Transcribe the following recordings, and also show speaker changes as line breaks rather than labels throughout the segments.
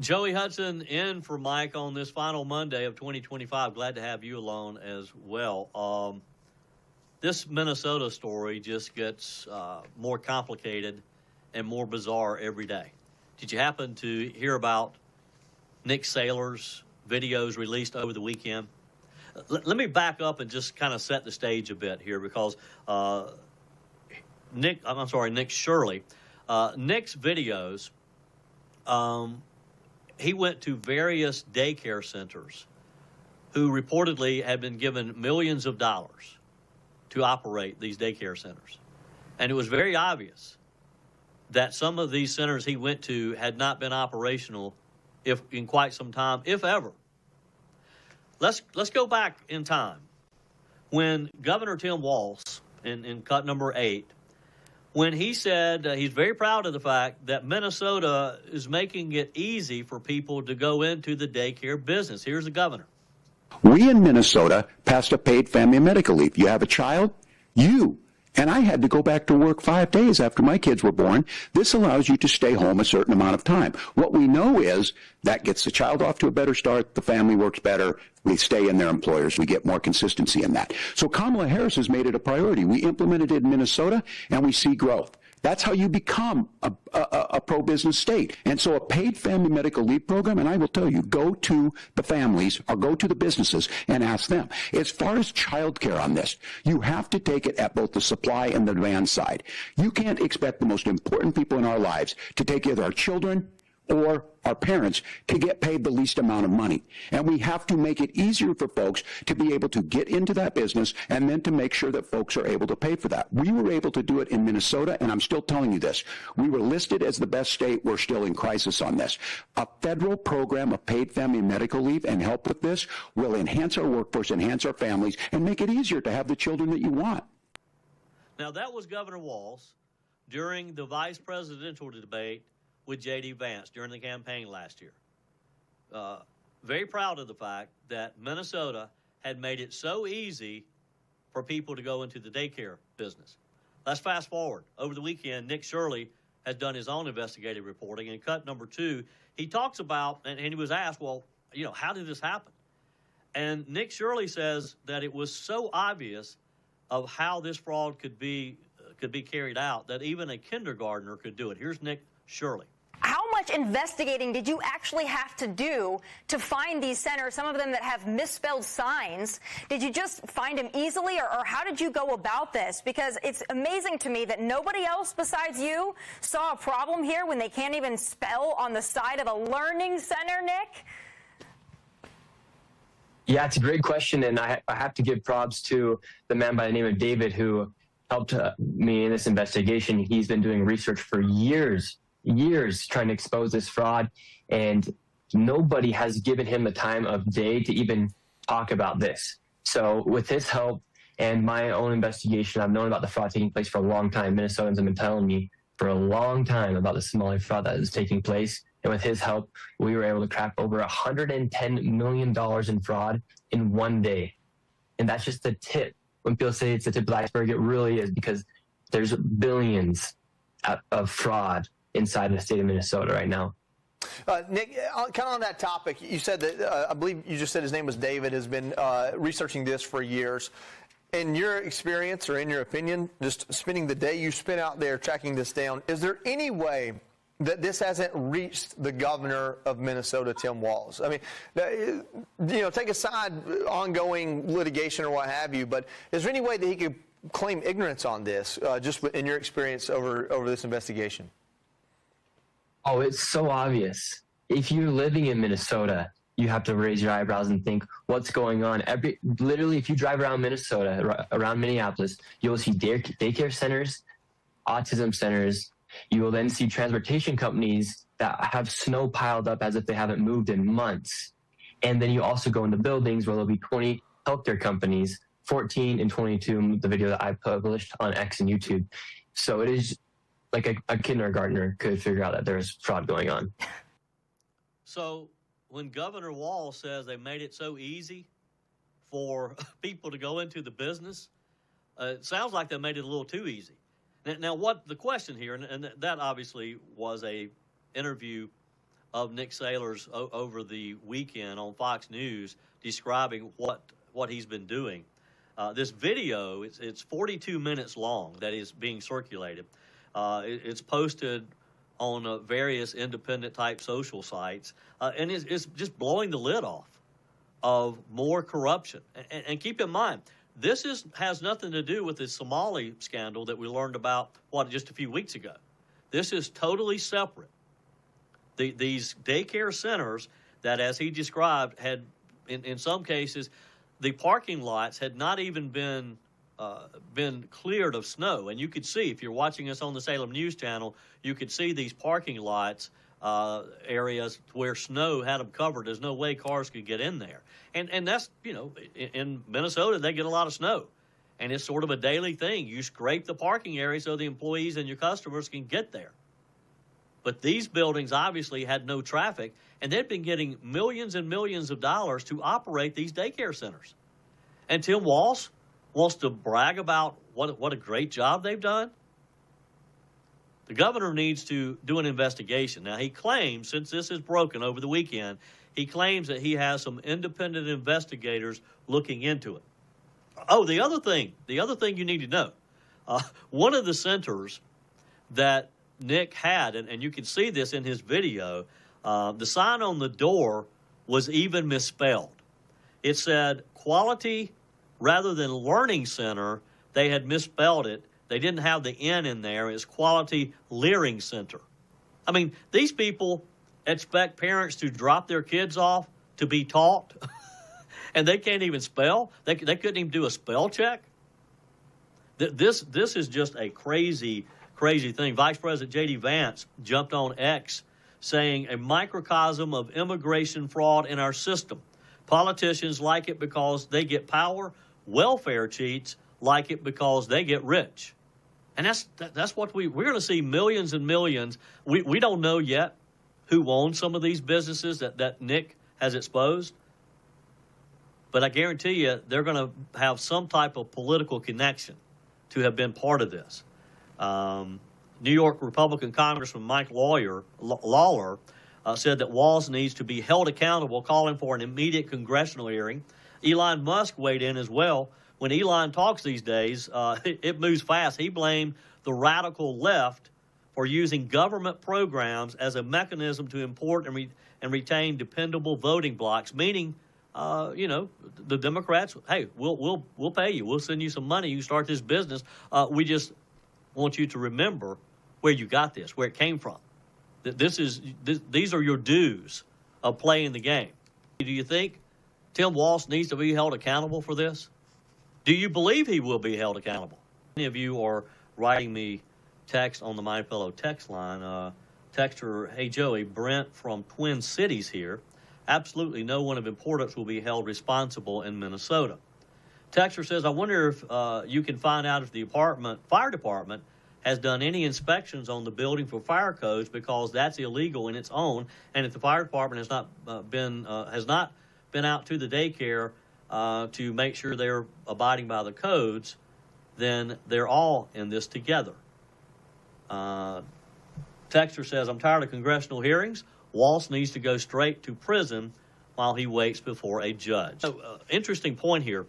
Joey Hudson in for Mike on this final Monday of 2025. Glad to have you along as well. This Minnesota story just gets more complicated and more bizarre every day. Did you happen to hear about Nick Saylor's videos released over the weekend? Let me back up and just kind of set the stage a bit here because Nick Shirley, Nick's videos, he went to various daycare centers who reportedly had been given millions of dollars to operate these daycare centers. And it was very obvious that some of these centers he went to had not been operational if in quite some time, if ever. Let's go back in time when Governor Tim Walz, in cut number 8, when he said he's very proud of the fact that Minnesota is making it easy for people to go into the daycare business. Here's the governor.
We in Minnesota passed a paid family medical leave. You have a child, and I had to go back to work 5 days after my kids were born. This allows you to stay home a certain amount of time. What we know is that gets the child off to a better start. The family works better. We stay in their employers. We get more consistency in that. So Kamala Harris has made it a priority. We implemented it in Minnesota, and we see growth. That's how you become a pro-business state. And so a paid family medical leave program, and I will tell you, go to the families or go to the businesses and ask them. As far as childcare on this, you have to take it at both the supply and the demand side. You can't expect the most important people in our lives to take either our children or our parents to get paid the least amount of money. And we have to make it easier for folks to be able to get into that business and then to make sure that folks are able to pay for that. We were able to do it in Minnesota, and I'm still telling you this. We were listed as the best state. We're still in crisis on this. A federal program of paid family medical leave and help with this will enhance our workforce, enhance our families, and make it easier to have the children that you want.
Now, that was Governor Walz during the vice presidential debate with J.D. Vance during the campaign last year. Very proud of the fact that Minnesota had made it so easy for people to go into the daycare business. Let's fast forward. Over the weekend, Nick Shirley has done his own investigative reporting. In cut number 2, he talks about, and he was asked, well, how did this happen? And Nick Shirley says that it was so obvious of how this fraud could be carried out that even a kindergartner could do it. Here's Nick Shirley.
How much investigating did you actually have to do to find these centers, some of them that have misspelled signs? Did you just find them easily, or how did you go about this? Because it's amazing to me that nobody else besides you saw a problem here when they can't even spell on the side of a learning center, Nick?
Yeah, it's a great question, and I have to give props to the man by the name of David who helped me in this investigation. He's been doing research for years trying to expose this fraud, and nobody has given him the time of day to even talk about this. So with his help and my own investigation, I've known about the fraud taking place for a long time. Minnesotans have been telling me for a long time about the Somali fraud that is taking place. And with his help, we were able to crack over $110 million in fraud in one day. And that's just the tip. When people say it's the tip of the iceberg, it really is, because there's billions of fraud inside the state of Minnesota right now.
Nick, kind of on that topic, you said that, I believe you just said his name was David, has been researching this for years. In your experience, or in your opinion, just spending the day you spent out there tracking this down, is there any way that this hasn't reached the governor of Minnesota, Tim Walz? I mean, take aside ongoing litigation or what have you, but is there any way that he could claim ignorance on this, just in your experience over this investigation?
Oh, it's so obvious. If you're living in Minnesota, you have to raise your eyebrows and think, what's going on? Literally, if you drive around Minnesota, around Minneapolis, you'll see daycare centers, autism centers. You will then see transportation companies that have snow piled up as if they haven't moved in months. And then you also go into buildings where there'll be 20 healthcare companies, 14 and 22, the video that I published on X and YouTube. So it is like a kindergartner could figure out that there's fraud going on.
So when Governor Walz says they made it so easy for people to go into the business, it sounds like they made it a little too easy. Now what the question here, and that obviously was a interview of Nick Saylor's over the weekend on Fox News describing what he's been doing. This video, it's 42 minutes long that is being circulated. It's posted on various independent-type social sites, and it's just blowing the lid off of more corruption. And keep in mind, this has nothing to do with the Somali scandal that we learned about, just a few weeks ago. This is totally separate. These daycare centers that, as he described, had, in some cases, the parking lots had not even been cleared of snow. And you could see, if you're watching us on the Salem News Channel, you could see these parking lots areas where snow had them covered. There's no way cars could get in there. And that's, in Minnesota, they get a lot of snow. And it's sort of a daily thing. You scrape the parking area so the employees and your customers can get there. But these buildings obviously had no traffic, and they've been getting millions and millions of dollars to operate these daycare centers. And Tim Walz wants to brag about what a great job they've done. The governor needs to do an investigation. Now, he claims, since this is broken over the weekend, he claims that he has some independent investigators looking into it. Oh, the other thing you need to know, one of the centers that Nick had, and you can see this in his video, the sign on the door was even misspelled. It said quality rather than learning center. They had misspelled it. They didn't have the N in there. It's quality learning center. I mean, these people expect parents to drop their kids off to be taught, and they can't even spell. They couldn't even do a spell check. This is just a crazy thing. Vice President J.D. Vance jumped on X saying a microcosm of immigration fraud in our system. Politicians like it because they get power. Welfare cheats like it because they get rich. And that's what we're going to see, millions and millions. We don't know yet who owns some of these businesses that Nick has exposed. But I guarantee you they're going to have some type of political connection to have been part of this. New York Republican Congressman Mike Lawler said that Walz needs to be held accountable, calling for an immediate congressional hearing. Elon Musk weighed in as well. When Elon talks these days, it moves fast. He blamed the radical left for using government programs as a mechanism to import and retain dependable voting blocks, meaning, the Democrats, hey, we'll pay you. We'll send you some money. You can start this business. We just want you to remember where you got this, where it came from. These are your dues of playing the game. Do you think Tim Walz needs to be held accountable for this? Do you believe he will be held accountable? Many of you are writing me text on the My Fellow text line. Texter, hey, Joey, Brent from Twin Cities here. Absolutely no one of importance will be held responsible in Minnesota. Texter says, I wonder if you can find out if the fire department has done any inspections on the building for fire codes, because that's illegal in its own. And if the fire department has not been out to the daycare to make sure they're abiding by the codes, then they're all in this together. Texter says, I'm tired of congressional hearings. Walz needs to go straight to prison while he waits before a judge. So, interesting point here.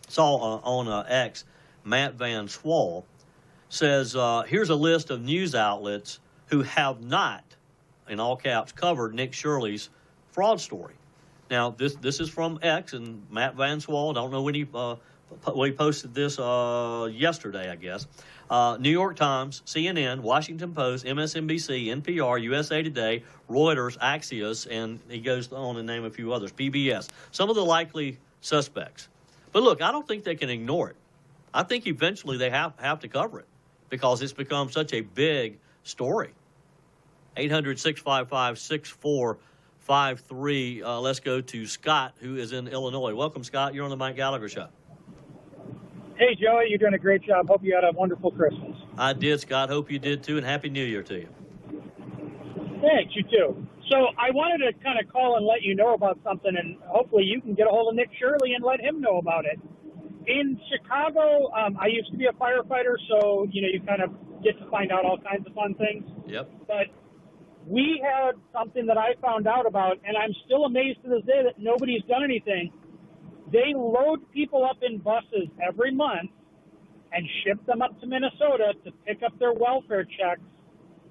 Saw on X, Matt Van Swall says, here's a list of news outlets who have not, in all caps, covered Nick Shirley's fraud story. Now, this is from X, and Matt Van Swall, don't know when he posted this yesterday, I guess. New York Times, CNN, Washington Post, MSNBC, NPR, USA Today, Reuters, Axios, and he goes on to name a few others, PBS. Some of the likely suspects. But look, I don't think they can ignore it. I think eventually they have to cover it because it's become such a big story. 800-655-6453. Let's go to Scott, who is in Illinois. Welcome, Scott. You're on the Mike Gallagher Show.
Hey, Joey, you're doing a great job. Hope you had a wonderful Christmas.
I did, Scott. Hope you did, too, and Happy New Year to you.
Thanks, you too. So I wanted to kind of call and let you know about something, and hopefully you can get a hold of Nick Shirley and let him know about it. In Chicago, I used to be a firefighter, so, you kind of get to find out all kinds of fun things.
Yep.
But we had something that I found out about, and I'm still amazed to this day that nobody's done anything. They load people up in buses every month and ship them up to Minnesota to pick up their welfare checks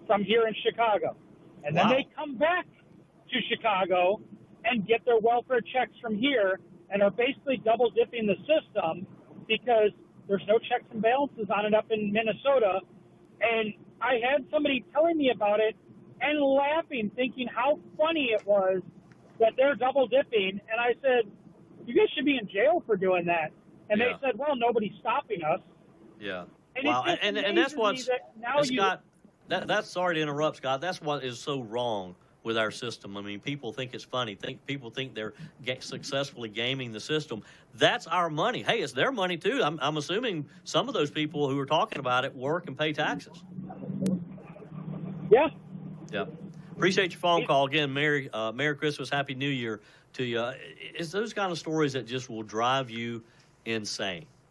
from here in Chicago. And then they come back to Chicago and get their welfare checks from here and are basically double dipping the system because there's no checks and balances on it up in Minnesota. And I had somebody telling me about it and laughing, thinking how funny it was that they're double dipping. And I said, you guys should be in jail for doing that. And they said, well, nobody's stopping us.
Yeah.
And
wow. And that's what's,
Scott,
that's sorry to interrupt, Scott. That's what is so wrong with our system. I mean, people think it's funny. People think they're successfully gaming the system. That's our money. Hey, it's their money too. I'm assuming some of those people who are talking about it work and pay taxes.
Yeah.
Yeah. Appreciate your phone call again. Merry Christmas, Happy New Year to you. It's those kind of stories that just will drive you insane.